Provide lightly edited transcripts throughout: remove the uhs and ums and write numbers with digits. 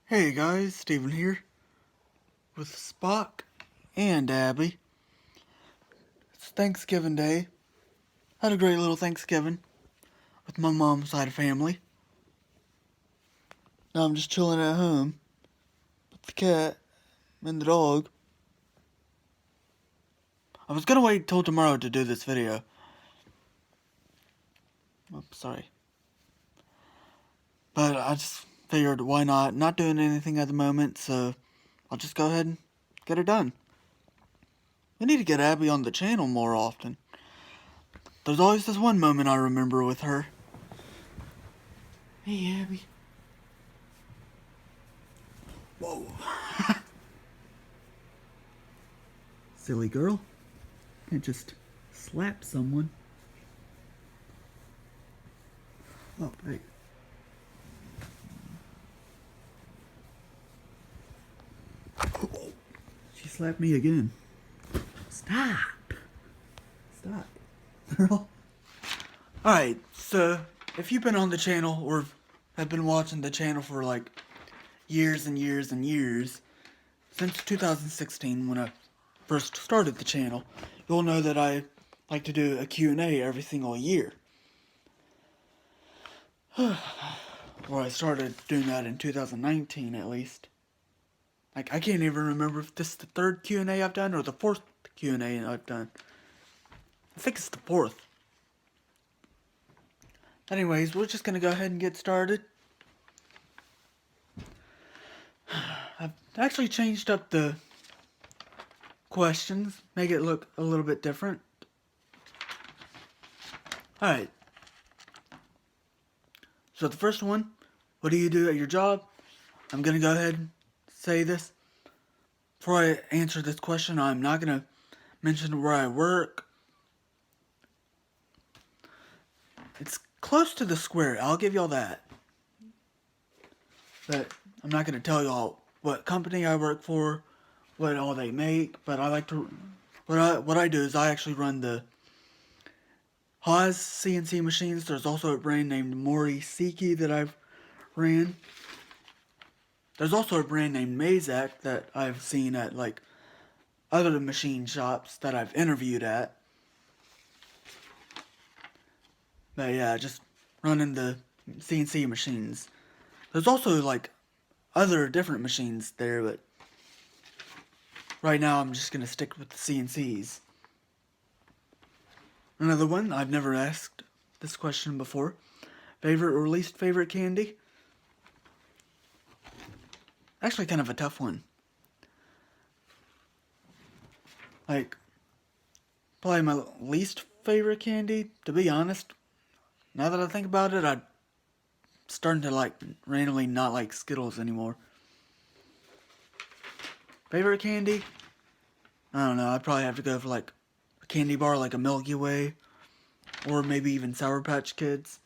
Hey guys, Steven here with Spock and Abby. It's Thanksgiving Day. Had a great little Thanksgiving with my mom's side of family. Now I'm just chilling at home with the cat and the dog. I was gonna wait till tomorrow to do this video. Oh, sorry. But I just figured why not? Not doing anything at the moment, so I'll just go ahead and get it done. We need to get Abby on the channel more often. There's always this one moment I remember with her. Hey, Abby. Whoa. Silly girl. Can't just slap someone. Oh, hey. She slapped me again. Stop. Stop, girl. Alright, so if you've been on the channel or have been watching the channel for like years and years and years, since 2016 when I first started the channel, you'll know that I like to do a Q&A every single year. Or I started doing that in 2019 at least. Like, I can't even remember if this is the third Q&A I've done or the fourth Q&A I've done. I think it's the fourth. Anyways, we're just gonna go ahead and get started. I've actually changed up the questions, make it look a little bit different. Alright. So the first one, what do you do at your job? I'm gonna go ahead and say this. Before I answer this question, I'm not gonna mention where I work. It's close to the square, I'll give y'all that. But I'm not gonna tell y'all what company I work for, what all they make, but I like to, what I do is I actually run the Haas CNC machines. There's also a brand named Morisiki that I've ran. There's also a brand named Mazak that I've seen at like other machine shops that I've interviewed at. But yeah, just running the CNC machines. There's also like other different machines there, but right now I'm just gonna stick with the CNCs. Another one, I've never asked this question before. Favorite or least favorite candy? Actually kind of a tough one. Like, probably my least favorite candy, to be honest. Now that I think about it, I'm starting to like randomly not like Skittles anymore. Favorite candy? I don't know, I'd probably have to go for like a candy bar like a Milky Way. Or maybe even Sour Patch Kids.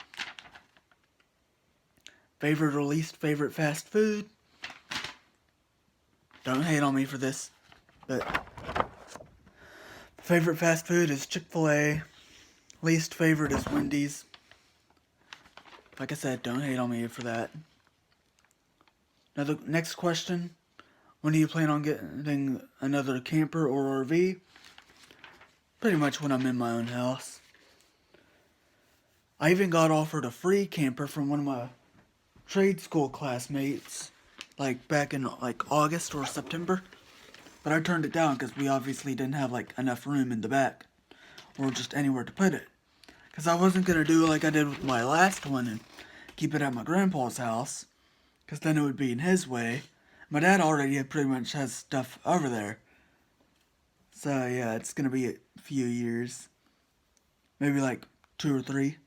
Favorite or least favorite fast food? Don't hate on me for this, but favorite fast food is Chick-fil-A. Least favorite is Wendy's. Like I said, don't hate on me for that. Now the next question. When do you plan on getting another camper or RV? Pretty much when I'm in my own house. I even got offered a free camper from one of my trade school classmates, like back in like August or September. But I turned it down because we obviously didn't have like enough room in the back or just anywhere to put it. Because I wasn't going to do like I did with my last one and keep it at my grandpa's house, because then it would be in his way. My dad already pretty much has stuff over there. So yeah, it's going to be a few years. Maybe like 2 or 3.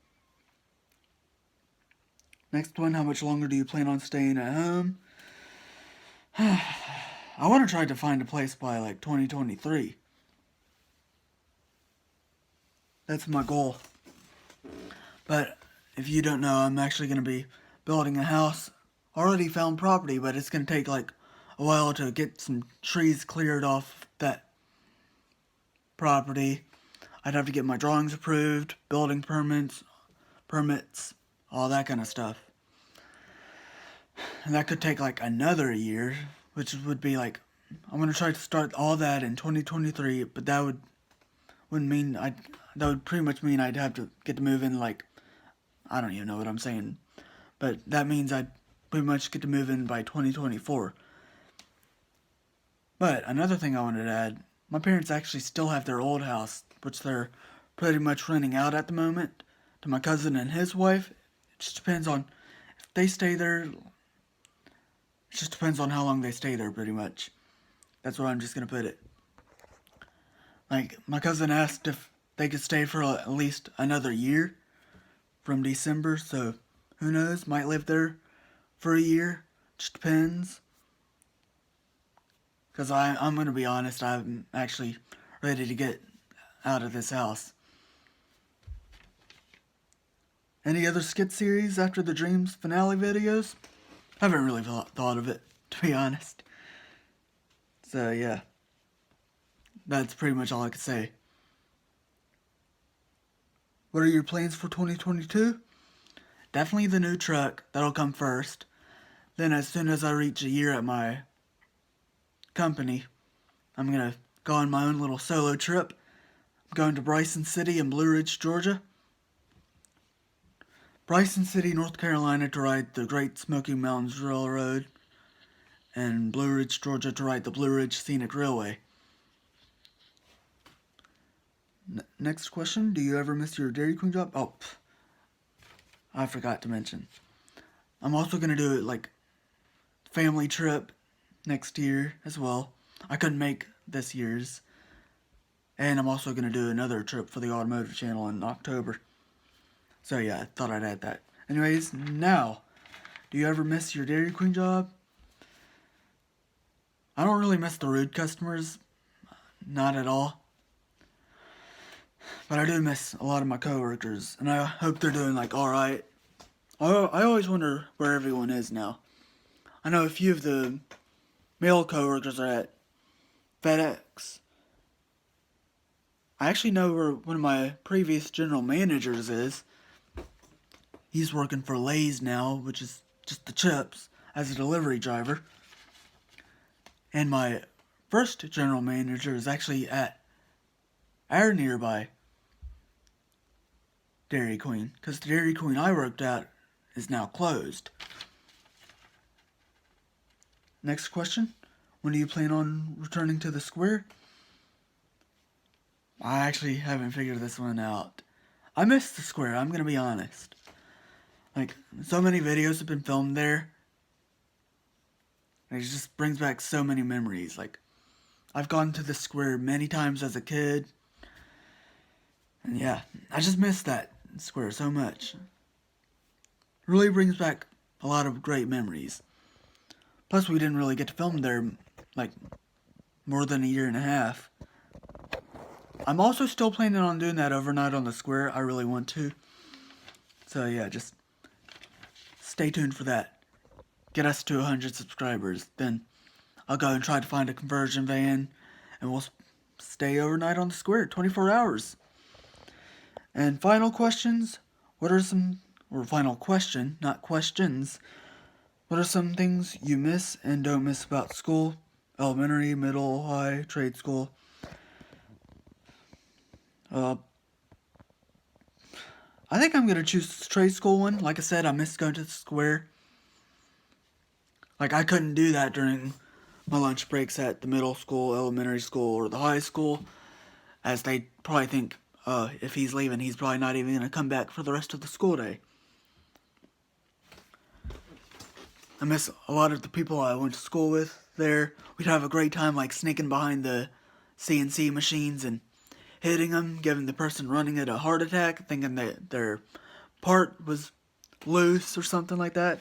Next one, how much longer do you plan on staying at home? I want to try to find a place by like 2023. That's my goal. But if you don't know, I'm actually going to be building a house. Already found property, but it's going to take like a while to get some trees cleared off that property. I'd have to get my drawings approved, building permits, all that kind of stuff. And that could take like another year, which would be like, I'm gonna try to start all that in 2023, but that wouldn't mean that would pretty much mean I'd have to get to move in like, I don't even know what I'm saying, but that means I'd pretty much get to move in by 2024. But another thing I wanted to add, my parents actually still have their old house, which they're pretty much renting out at the moment to my cousin and his wife. It just depends on if they stay there. It just depends on how long they stay there, pretty much. That's what I'm just gonna put it. Like, my cousin asked if they could stay for at least another year from December, so who knows, might live there for a year, just depends. Because I'm going to be honest, I'm actually ready to get out of this house. Any other skit series after the Dreams finale videos? I haven't really thought of it, to be honest. So yeah, that's pretty much all I could say. What are your plans for 2022? Definitely the new truck, that'll come first. Then as soon as I reach a year at my company, I'm going to go on my own little solo trip. I'm going to Bryson City in Blue Ridge, Georgia. Bryson City, North Carolina to ride the Great Smoky Mountains Railroad, and Blue Ridge, Georgia to ride the Blue Ridge Scenic Railway. Next question, do you ever miss your Dairy Queen job? Oh, I forgot to mention. I'm also going to do it like family trip next year as well. I couldn't make this year's. And I'm also going to do another trip for the automotive channel in October. So yeah, I thought I'd add that. Anyways, now, do you ever miss your Dairy Queen job? I don't really miss the rude customers. Not at all. But I do miss a lot of my coworkers, and I hope they're doing like alright. I always wonder where everyone is now. I know a few of the male coworkers are at FedEx. I actually know where one of my previous general managers is. He's working for Lay's now, which is just the chips, as a delivery driver. And my first general manager is actually at our nearby Dairy Queen, because the Dairy Queen I worked at is now closed. Next question. When do you plan on returning to the square? I actually haven't figured this one out. I miss the square, I'm gonna be honest. Like, so many videos have been filmed there. It just brings back so many memories. Like, I've gone to the square many times as a kid. And yeah, I just miss that square so much. It really brings back a lot of great memories. Plus, we didn't really get to film there, like, more than a year and a half. I'm also still planning on doing that overnight on the square. I really want to. So yeah, just stay tuned for that. Get us to 100 subscribers. Then I'll go and try to find a conversion van, and we'll stay overnight on the square, 24 hours. And final questions. Final question, not questions. What are some things you miss and don't miss about school? Elementary, middle, high, trade school. I think I'm going to choose the trade school one. Like I said, I miss going to the square. Like, I couldn't do that during my lunch breaks at the middle school, elementary school, or the high school, as they probably think, if he's leaving, he's probably not even going to come back for the rest of the school day. I miss a lot of the people I went to school with there. We'd have a great time, like, sneaking behind the CNC machines and hitting them, giving the person running it a heart attack, thinking that their part was loose or something like that.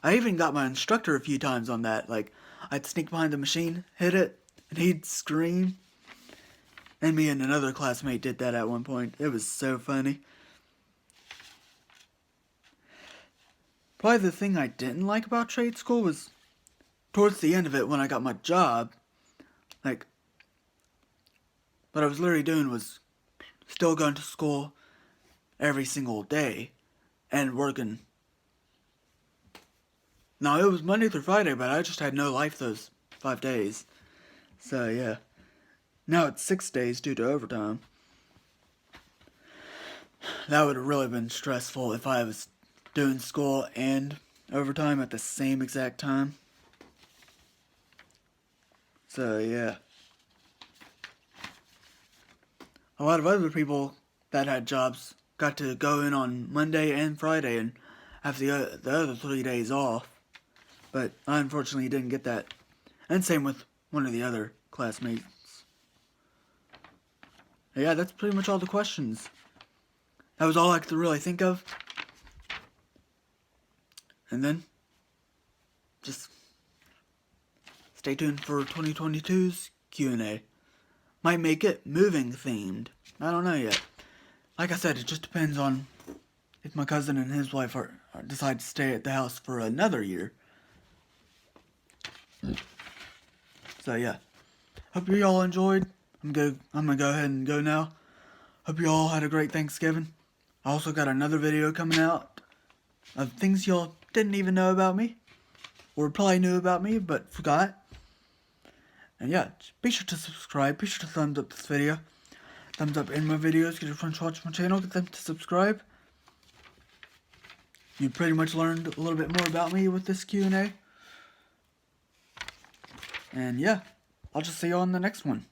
I even got my instructor a few times on that. Like, I'd sneak behind the machine, hit it, and he'd scream. And me and another classmate did that at one point. It was so funny. Probably the thing I didn't like about trade school was towards the end of it when I got my job. Like, what I was literally doing was still going to school every single day and working No, it was Monday through Friday, but I just had no life those 5 days. So, yeah. Now it's 6 days due to overtime. That would have really been stressful if I was doing school and overtime at the same exact time. So, yeah. A lot of other people that had jobs got to go in on Monday and Friday and have the other 3 days off. But I unfortunately didn't get that. And same with one of the other classmates. Yeah, that's pretty much all the questions. That was all I could really think of. And then, just stay tuned for 2022's Q&A. Might make it moving themed. I don't know yet. Like I said, it just depends on if my cousin and his wife decide to stay at the house for another year. So yeah, hope you all enjoyed. I'm gonna go ahead and go now. Hope you all had a great Thanksgiving. I also got another video coming out of things y'all didn't even know about me, or probably knew about me but forgot. And yeah, be sure to subscribe. Be sure to thumbs up this video. Thumbs up in my videos. Get your friends to watch my channel. Get them to subscribe. You pretty much learned a little bit more about me with this Q&A. And yeah, I'll just see you on the next one.